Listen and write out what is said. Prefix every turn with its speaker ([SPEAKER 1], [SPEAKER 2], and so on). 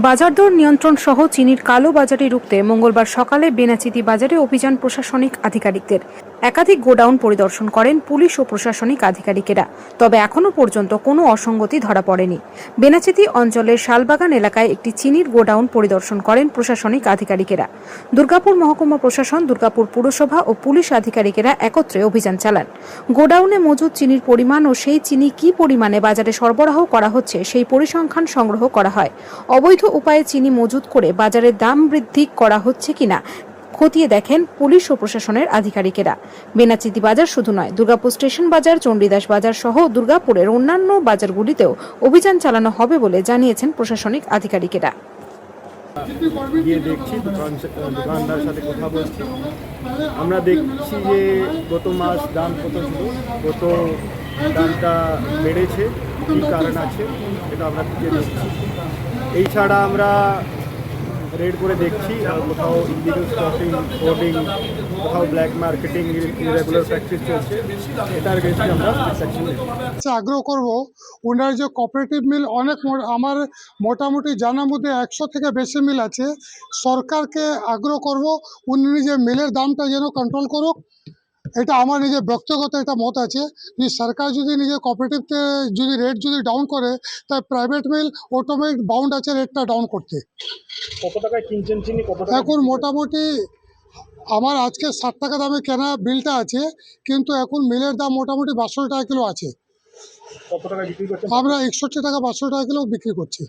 [SPEAKER 1] বাজার দর নিয়ন্ত্রণ সহ চিনির কালো বাজারে রুখতে মঙ্গলবার সকালে বেনাচিতি বাজারে অভিযান প্রশাসনিক আধিকারিকদের। একাধিক গোডাউন পরিদর্শন করেন পুলিশ ও প্রশাসনিক আধিকারিকেরা। তবে এখনও পর্যন্ত কোনো অসঙ্গতি ধরা পড়েনি। বেনাচিতি অঞ্চলের শালবাগান এলাকায় একটি চিনির গোডাউন পরিদর্শন করেন প্রশাসনিক আধিকারিকেরা। দুর্গাপুর মহকুমা প্রশাসন, দুর্গাপুর পুরসভা ও পুলিশ আধিকারিকেরা একত্রে অভিযান চালান। গোডাউনে মজুদ চিনির পরিমাণ ও সেই চিনি কী পরিমাণে বাজারে সরবরাহ করা হচ্ছে সেই পরিসংখ্যান সংগ্রহ করা হয়। অবৈধ উপায়ে চিনি মজুত করে বাজারে দাম বৃদ্ধি করা হচ্ছে কিনা খতিয়ে দেখেন পুলিশ ও প্রশাসনের আধিকারিকেরা। বেনাচিতি বাজার শুধু নয়, দুর্গাপুর স্টেশন বাজার, চণ্ডীদাস বাজার সহ দুর্গাপুরের অন্যান্য বাজারগুলিতেও অভিযান চালানো হবে বলে জানিয়েছেন প্রশাসনিক আধিকারিকেরা।
[SPEAKER 2] গিয়ে দেখছি, দোকানদার সাথে কথা বলছি। আমরা দেখছি যে গত মাস দাম কত ছিল, কত দামটা বেড়েছে, কী কারণ আছে এটা আমরা গিয়ে দেখছি। এই ছাড়া আমরা রেড করে দেখছি কোথাও ইলিগাল স্টকিং, হোর্ডিং, কোথাও ব্ল্যাক মার্কেটিং, ইরেগুলার প্র্যাকটিস চলছে, এটার এগেইনস্টে আমরা অ্যাকশন নেব।
[SPEAKER 3] আগ্রহ করব ওনার যে কোঅপারেটিভ মিল অনেক, আমার মোটামুটি জানার মধ্যে 100 থেকে বেশি মিল আছে। সরকারকে আগ্রহ করব উনি নিজের মিলের দামটা যেন কন্ট্রোল করুক। এটা আমার নিজের ব্যক্তিগত একটা মত আছে। যদি সরকার যদি নিজের কোঅপারেটিভকে যদি রেট যদি ডাউন করে, তাই প্রাইভেট মিল অটোমেটিক বাউন্ড আছে রেটটা ডাউন করতে।
[SPEAKER 2] কত টাকায় কিনছেন চিনি?
[SPEAKER 3] এখন মোটামুটি আমার আজকে 60 টাকা দামে কেনা বিলটা আছে, কিন্তু এখন মিলের দাম মোটামুটি 62 টাকা কিলো আছে।
[SPEAKER 2] কত টাকা বিক্রি করছেন?
[SPEAKER 3] আমরা 61 টাকা 62 টাকা কিলো বিক্রি করছি।